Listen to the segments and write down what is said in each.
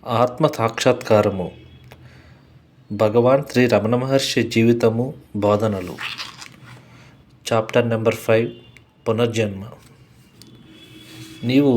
ఆత్మ సాక్షాత్కారము భగవాన్ శ్రీ రమణ మహర్షి జీవితము బోధనలు చాప్టర్ నెంబర్ 5 పునర్జన్మ. నీవు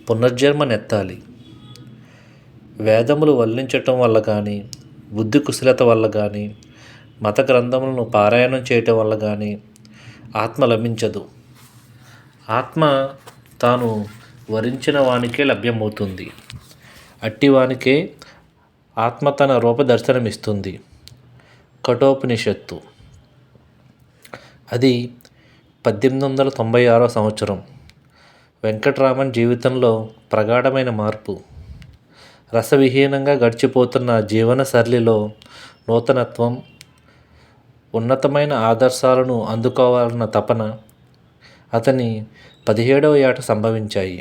పునర్జన్మనెత్తాలి. వేదములు వల్లించటం వల్ల కానీ, బుద్ధి కుశలత వల్ల కానీ, మత గ్రంథములను పారాయణం చేయటం వల్ల కానీ ఆత్మ లభించదు. ఆత్మ తాను వరించిన వానికే లభ్యమవుతుంది. అట్టివానికే ఆత్మ తన రూపదర్శనమిస్తుంది. కఠోపనిషత్తు. అది 1896 సంవత్సరం. వెంకట్రామన్ జీవితంలో ప్రగాఢమైన మార్పు. రసవిహీనంగా గడిచిపోతున్న జీవన సరళిలో నూతనత్వం, ఉన్నతమైన ఆదర్శాలను అందుకోవాలన్న తపన అతని 17వ ఏట సంభవించాయి.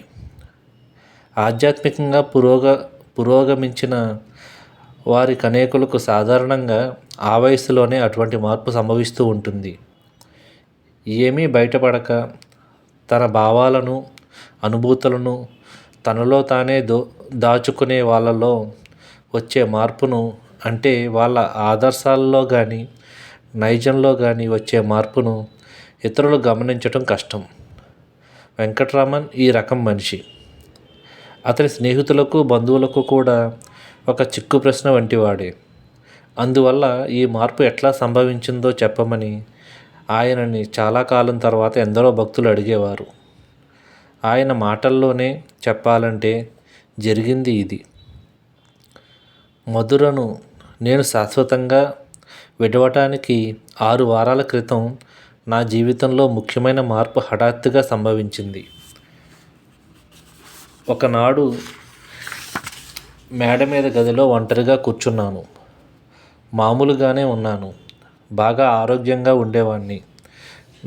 ఆధ్యాత్మికంగా పురోగమించిన వారికి అనేకులకు సాధారణంగా ఆ వయసులోనే అటువంటి మార్పు సంభవిస్తూ ఉంటుంది. ఏమీ బయటపడక తన భావాలను, అనుభూతులను తనలో తానే దాచుకునే వాళ్ళలో వచ్చే మార్పును, అంటే వాళ్ళ ఆదర్శాలలో కానీ నైజంలో కానీ వచ్చే మార్పును ఇతరులు గమనించటం కష్టం. వెంకట్రామన్ ఈ రకం మనిషి. అతని స్నేహితులకు, బంధువులకు కూడా ఒక చిక్కు ప్రశ్న వంటివాడే. అందువల్ల ఈ మార్పు ఎట్లా సంభవించిందో చెప్పమని ఆయనని చాలా కాలం తర్వాత ఎందరో భక్తులు అడిగేవారు. ఆయన మాటల్లోనే చెప్పాలంటే జరిగింది ఇది. మధురను నేను శాశ్వతంగా విడవటానికి 6 వారాల క్రితం నా జీవితంలో ముఖ్యమైన మార్పు హఠాత్తుగా సంభవించింది. ఒకనాడు మేడ మీద గదిలో ఒంటరిగా కూర్చున్నాను. మామూలుగానే ఉన్నాను. బాగా ఆరోగ్యంగా ఉండేవాణ్ణి.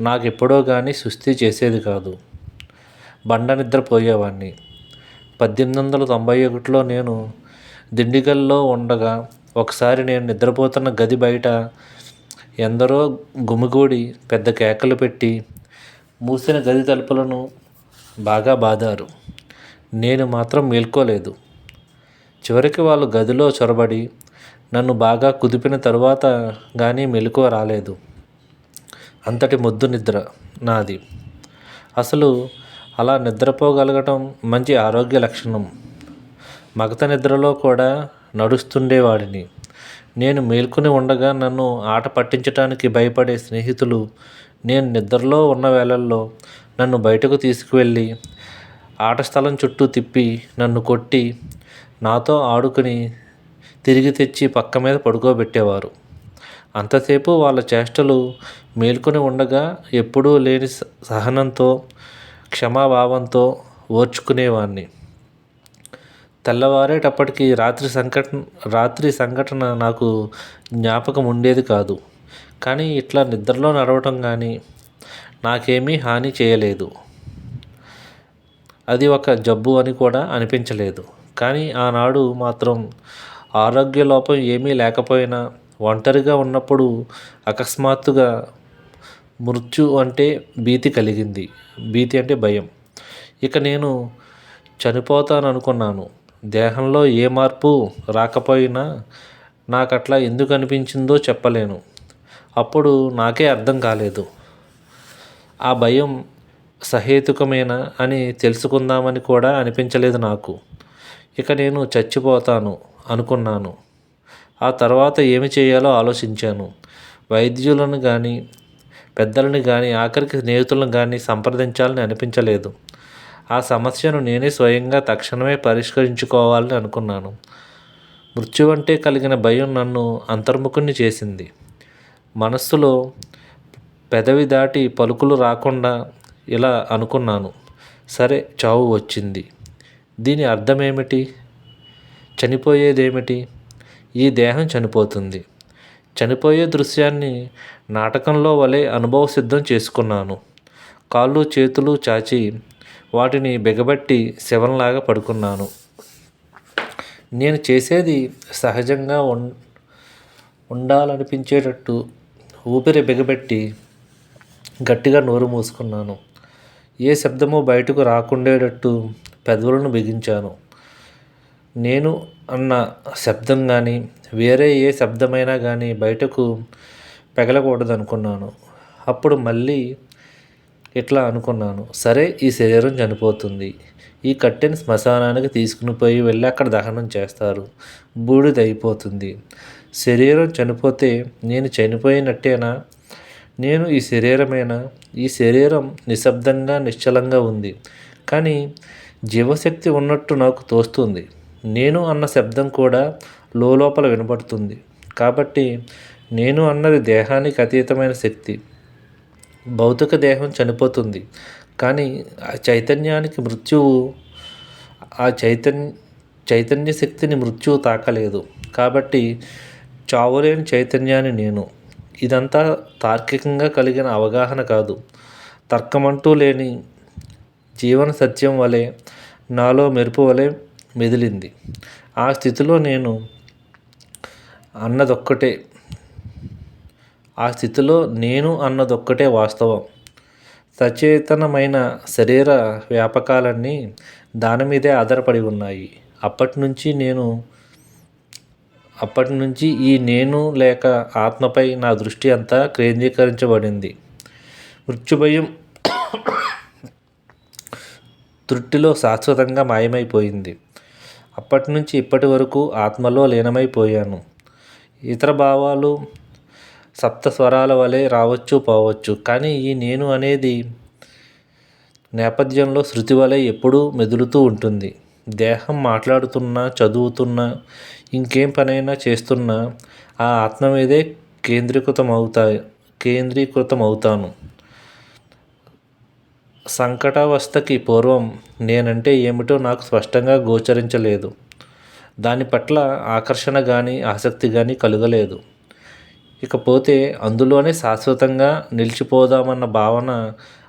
నాకెప్పుడో కానీ సుస్థి చేసేది కాదు. బండ నిద్రపోయేవాణ్ణి. 1891లో నేను దిండిగల్లో ఉండగా ఒకసారి నేను నిద్రపోతున్న గది బయట ఎందరో గుమిగూడి పెద్ద కేకలు పెట్టి మూసిన గది తలుపులను బాగా బాదారు. నేను మాత్రం మేల్కోలేదు. చివరికి వాళ్ళు గదిలో చొరబడి నన్ను బాగా కుదిపిన తరువాత కానీ మెలకువ రాలేదు. అంతటి మొద్దు నిద్ర నాది. అసలు అలా నిద్రపోగలగటం మంచి ఆరోగ్య లక్షణం. మగత నిద్రలో కూడా నడుస్తుండేవాడిని. నేను మేల్కొని ఉండగా నన్ను ఆట పట్టించటానికి భయపడే స్నేహితులు నేను నిద్రలో ఉన్న వేళల్లో నన్ను బయటకు తీసుకువెళ్ళి ఆట స్థలం చుట్టూ తిప్పి నన్ను కొట్టి నాతో ఆడుకుని తిరిగి తెచ్చి పక్క మీద పడుకోబెట్టేవారు. అంతసేపు వాళ్ళ చేష్టలు మేల్కొని ఉండగా ఎప్పుడూ లేని సహనంతో, క్షమాభావంతో ఓర్చుకునేవాణ్ణి. తెల్లవారేటప్పటికి రాత్రి సంఘటన నాకు జ్ఞాపకం ఉండేది కాదు. కానీ ఇట్లా నిద్రలో నడవటం కానీ నాకేమీ హాని చేయలేదు. అది ఒక జబ్బు అని కూడా అనిపించలేదు. కానీ ఆనాడు మాత్రం ఆరోగ్య లోపం ఏమీ లేకపోయినా ఒంటరిగా ఉన్నప్పుడు అకస్మాత్తుగా మృత్యు అంటే భీతి కలిగింది. భీతి అంటే భయం. ఇక నేను చనిపోతాననుకున్నాను. దేహంలో ఏ మార్పు రాకపోయినా నాకట్లా ఎందుకు అనిపించిందో చెప్పలేను. అప్పుడు నాకే అర్థం కాలేదు. ఆ భయం సహేతుకమేనా అని తెలుసుకుందామని కూడా అనిపించలేదు నాకు. ఇక నేను చచ్చిపోతాను అనుకున్నాను. ఆ తర్వాత ఏమి చేయాలో ఆలోచించాను. వైద్యులను కానీ, పెద్దలను కానీ, ఆఖరికి స్నేహితులను కానీ సంప్రదించాలని అనిపించలేదు. ఆ సమస్యను నేనే స్వయంగా తక్షణమే పరిష్కరించుకోవాలని అనుకున్నాను. మృత్యు అంటే కలిగిన భయం నన్ను అంతర్ముఖుణ్ణి చేసింది. మనస్సులో పెదవి దాటి పలుకులు రాకుండా ఇలా అనుకున్నాను. సరే, చావు వచ్చింది. దీని అర్థమేమిటి? చనిపోయేదేమిటి? ఈ దేహం చనిపోతుంది. చనిపోయే దృశ్యాన్ని నాటకంలో వలె అనుభవ సిద్ధం చేసుకున్నాను. కాళ్ళు చేతులు చాచి వాటిని బిగబట్టి శవంలాగా పడుకున్నాను. నేను చేసేది సహజంగా ఉండాలనిపించేటట్టు ఊపిరి బిగబెట్టి గట్టిగా నోరు మూసుకున్నాను. ఏ శబ్దము బయటకు రాకుండేటట్టు పెదవులను బిగించాను. నేను అన్న శబ్దం కానీ వేరే ఏ శబ్దమైనా కానీ బయటకు పెగలకూడదనుకున్నాను. అప్పుడు మళ్ళీ ఇట్లా అనుకున్నాను, సరే ఈ శరీరం చనిపోతుంది. ఈ కట్టెని శ్మశానానికి తీసుకుని పోయి వెళ్ళి అక్కడ దహనం చేస్తారు. బూడిదైపోతుంది. శరీరం చనిపోతే నేను చనిపోయినట్టేనా? నేను ఈ శరీరమేనా? ఈ శరీరం నిశ్శబ్దంగా నిశ్చలంగా ఉంది. కానీ జీవశక్తి ఉన్నట్టు నాకు తోస్తుంది. నేను అన్న శబ్దం కూడా లోపల వినబడుతుంది. కాబట్టి నేను అన్నది దేహానికి అతీతమైన శక్తి. భౌతిక దేహం చనిపోతుంది, కానీ ఆ చైతన్యానికి మృత్యువు ఆ చైతన్య శక్తిని మృత్యువు తాకలేదు. కాబట్టి చావులేని చైతన్యాన్ని నేను. ఇదంతా తార్కికంగా కలిగిన అవగాహన కాదు. తర్కమంటూ లేని జీవన సత్యం వలె నాలో మెరుపు వలె మెదిలింది. ఆ స్థితిలో అన్నదొక్కటే నేను అన్నదొక్కటే వాస్తవం. సచేతనమైన శరీర వ్యాపకాలన్నీ దాని మీదే ఆధారపడి ఉన్నాయి. అప్పటి నుంచి ఈ నేను లేక ఆత్మపై నా దృష్టి అంతా కేంద్రీకరించబడింది. మృత్యుభయం తృట్టిలో శాశ్వతంగా మాయమైపోయింది. అప్పటి నుంచి ఇప్పటి వరకు ఆత్మలో లీనమైపోయాను. ఇతర భావాలు సప్త స్వరాల వలె రావచ్చు పోవచ్చు, కానీ ఈ నేను అనేది నేపథ్యంలో శృతి వలె ఎప్పుడూ మెదులుతూ ఉంటుంది. దేహం మాట్లాడుతున్నా, చదువుతున్నా, ఇంకేం పనైనా చేస్తున్నా ఆ ఆత్మ మీదే కేంద్రీకృతమవుతాను. సంకటావస్థకి పూర్వం నేనంటే ఏమిటో నాకు స్పష్టంగా గోచరించలేదు. దాని పట్ల ఆకర్షణ కానీ ఆసక్తి కానీ కలుగలేదు. ఇకపోతే అందులోనే శాశ్వతంగా నిలిచిపోదామన్న భావన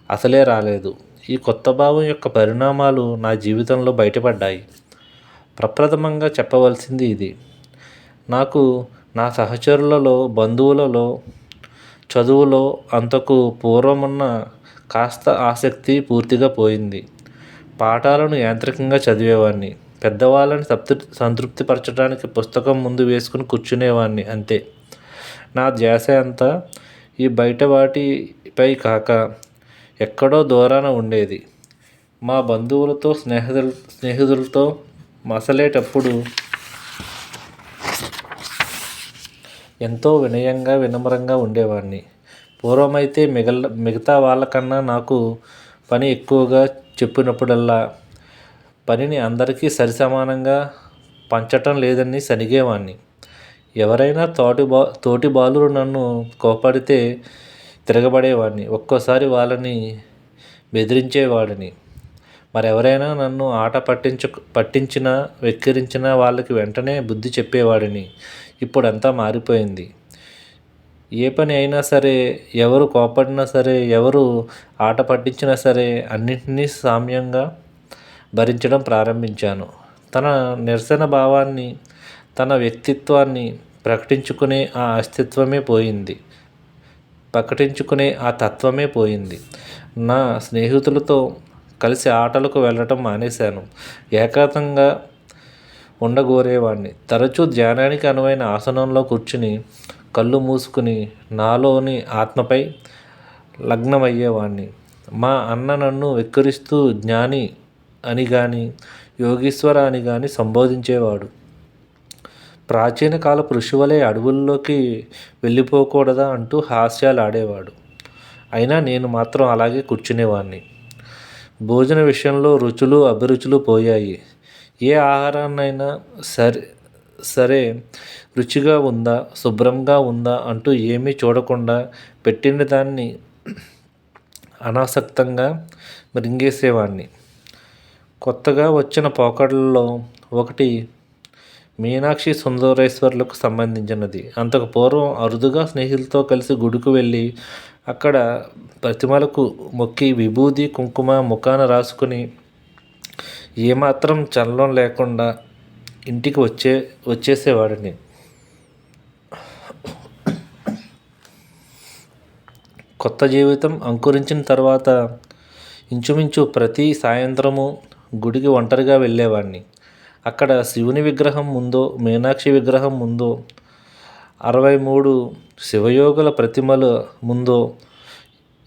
అసలే రాలేదు. ఈ కొత్త భావం యొక్క పరిణామాలు నా జీవితంలో బయటపడ్డాయి. ప్రప్రథమంగా చెప్పవలసింది ఇది. నాకు నా సహచరులలో, బంధువులలో, చదువులో అంతకు పూర్వమున్న కాస్త ఆసక్తి పూర్తిగా పోయింది. పాఠాలను యాంత్రికంగా చదివేవాడిని. పెద్దవాళ్ళని సంతృప్తిపరచడానికి పుస్తకం ముందు వేసుకుని కూర్చునేవాడిని అంతే. నా ధ్యాస అంతా ఈ బయట వాటిపై కాక ఎక్కడో దూరాన ఉండేది. మా బంధువులతో, స్నేహితులతో మసలేటప్పుడు ఎంతో వినయంగా, వినమ్రంగా ఉండేవాడిని. పూర్వమైతే మిగతా వాళ్ళకన్నా నాకు పని ఎక్కువగా చెప్పినప్పుడల్లా పనిని అందరికీ సరిసమానంగా పంచటం లేదని సణిగేవాడిని. ఎవరైనా తోటి బాలురు నన్ను కోపడితే తిరగబడేవాడిని. ఒక్కోసారి వాళ్ళని బెదిరించేవాడిని. మరెవరైనా నన్ను ఆట పట్టించినా, వెక్కిరించినా వాళ్ళకి వెంటనే బుద్ధి చెప్పేవాడిని. ఇప్పుడంతా మారిపోయింది. ఏ పని అయినా సరే, ఎవరు కోపడినా సరే, ఎవరు ఆట పట్టించినా సరే అన్నింటినీ సామ్యంగా భరించడం ప్రారంభించాను. తన నిరసన భావాన్ని, తన వ్యక్తిత్వాన్ని ప్రకటించుకునే ఆ తత్వమే పోయింది. నా స్నేహితులతో కలిసి ఆటలకు వెళ్ళటం మానేశాను. ఏకాంతంగా ఉండగోరేవాడిని. తరచూ ధ్యానానికి అనువైన ఆసనంలో కూర్చుని కళ్ళు మూసుకుని నాలోని ఆత్మపై లగ్నమయ్యేవాడిని. మా అన్న నన్ను వెక్కిరిస్తూ జ్ఞాని అని గాని, యోగీశ్వర అని గాని సంబోధించేవాడు. ప్రాచీన కాలపు ఋషివలే అడవుల్లోకి వెళ్ళిపోకూడదా అంటూ హాస్యాలు ఆడేవాడు. అయినా నేను మాత్రం అలాగే కూర్చునేవాడిని. భోజన విషయంలో రుచులు, అభిరుచులు పోయాయి. ఏ ఆహారాన్నైనా సరే రుచిగా ఉందా, శుభ్రంగా ఉందా అంటూ ఏమీ చూడకుండా పెట్టిన దాన్ని అనాసక్తంగా మృంగేసేవాడిని. కొత్తగా వచ్చిన పోకడలలో ఒకటి మీనాక్షి సుందరేశ్వర్లకు సంబంధించినది. అంతకు పూర్వం అరుదుగా స్నేహితులతో కలిసి గుడికి వెళ్ళి అక్కడ ప్రతిమలకు మొక్కి విభూది, కుంకుమ ముఖాన రాసుకుని ఏమాత్రం చలనం లేకుండా ఇంటికి వచ్చేసేవాడిని. కొత్త జీవితం అంకురించిన తర్వాత ఇంచుమించు ప్రతి సాయంత్రము గుడికి ఒంటరిగా వెళ్ళేవాడిని. అక్కడ శివుని విగ్రహం ముందో మీనాక్షి విగ్రహం ముందో 63 శివయోగుల ప్రతిమల ముందో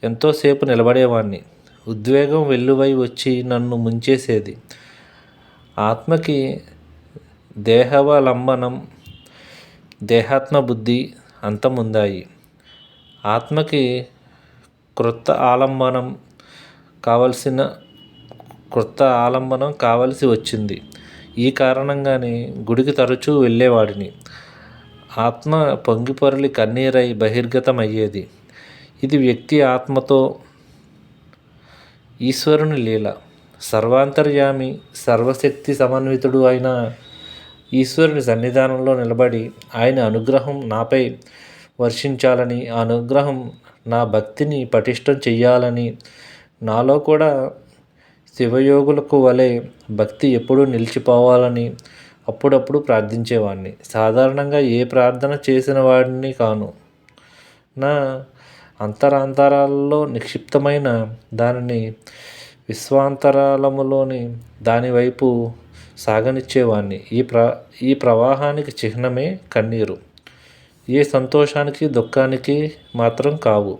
ఎంతోసేపు నిలబడేవాణ్ణి. ఉద్వేగం వెల్లువై వచ్చి నన్ను ముంచేసేది. ఆత్మకి దేహావలంబనం, దేహాత్మబుద్ధి అంతముందాయి. ఆత్మకి క్రొత్త ఆలంబనం కావలసి వచ్చింది. ఈ కారణంగానే గుడికి తరచూ వెళ్ళేవాడిని. ఆత్మ పొంగిపొరలి కన్నీరై బహిర్గతమయ్యేది. ఇది వ్యక్తి ఆత్మతో ఈశ్వరుని లీల. సర్వాంతర్యామి, సర్వశక్తి సమన్వితుడు అయిన ఈశ్వరుని సన్నిధానంలో నిలబడి ఆయన అనుగ్రహం నాపై వర్షించాలని, ఆ అనుగ్రహం నా భక్తిని పటిష్టం చెయ్యాలని, నాలో కూడా శివయోగులకు వలె భక్తి ఎప్పుడూ నిలిచిపోవాలని అప్పుడప్పుడు ప్రార్థించేవాడిని. సాధారణంగా ఏ ప్రార్థన చేసిన వాడిని కాను. నా అంతరాంతరాలలో నిక్షిప్తమైన దానిని విశ్వాంతరాళములోని దానివైపు సాగనిచ్చేవాడిని. ఈ ప్రవాహానికి చిహ్నమే కన్నీరు. ఏ సంతోషానికి దుఃఖానికి మాత్రం కావు.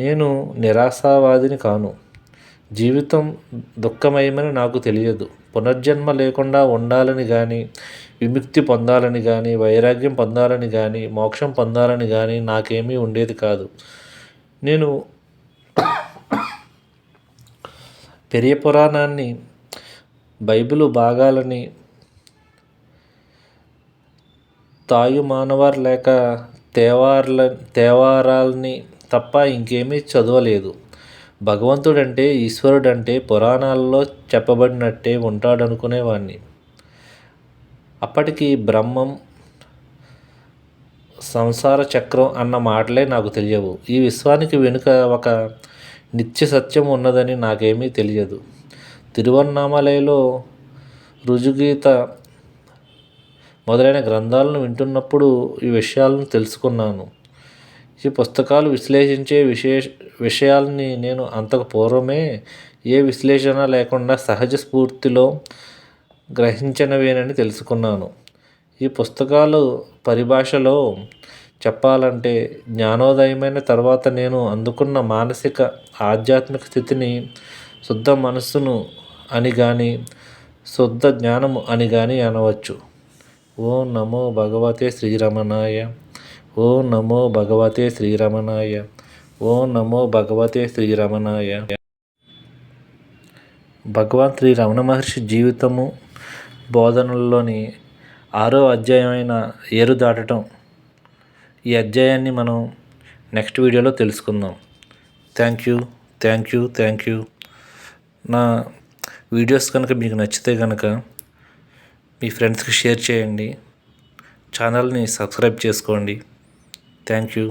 నేను నిరాశావాదిని కాను. జీవితం దుఃఖమయమని నాకు తెలియదు. పునర్జన్మ లేకుండా ఉండాలని కానీ, విముక్తి పొందాలని కానీ, వైరాగ్యం పొందాలని కానీ, మోక్షం పొందాలని కానీ నాకేమీ ఉండేది కాదు. నేను పెరియ పురాణాన్ని, బైబిలు భాగాలని, తాయుమానవార్ లేక తేవారాల్ని తప్ప ఇంకేమీ చదవలేదు. భగవంతుడంటే, ఈశ్వరుడంటే పురాణాల్లో చెప్పబడినట్టే ఉంటాడనుకునేవాణ్ణి. అప్పటికి బ్రహ్మం, సంసార చక్రం అన్న మాటలే నాకు తెలియవు. ఈ విశ్వానికి వెనుక ఒక నిత్య సత్యం ఉన్నదని నాకేమీ తెలియదు. తిరువన్నామలైలో రుజుగీత మొదలైన గ్రంథాలను వింటున్నప్పుడు ఈ విషయాలను తెలుసుకున్నాను. ఈ పుస్తకాలు విశ్లేషించే విషయాల్ని నేను అంతకు పూర్వమే ఏ విశ్లేషణ లేకుండా సహజ స్ఫూర్తిలో గ్రహించినవేనని తెలుసుకున్నాను. ఈ పుస్తకాలు పరిభాషలో చెప్పాలంటే, జ్ఞానోదయమైన తర్వాత నేను అందుకున్న మానసిక ఆధ్యాత్మిక స్థితిని శుద్ధ మనస్సును అని కానీ, శుద్ధ జ్ఞానము అని కానీ అనవచ్చు. ఓం నమో భగవతే శ్రీరమణాయ. ఓం నమో భగవతే శ్రీరమణాయ. ఓం నమో భగవతే శ్రీరమణాయ. భగవాన్ శ్రీ రమణ మహర్షి జీవితము బోధనల్లోని 6వ అధ్యాయమైన ఏరు దాటడం. ఈ అధ్యాయాన్ని మనం నెక్స్ట్ వీడియోలో తెలుసుకుందాం. Thank you. నా వీడియోస్ కనుక మీకు నచ్చితే కనుక మీ ఫ్రెండ్స్కి షేర్ చేయండి. ఛానల్ని సబ్స్క్రైబ్ చేసుకోండి. Thank you.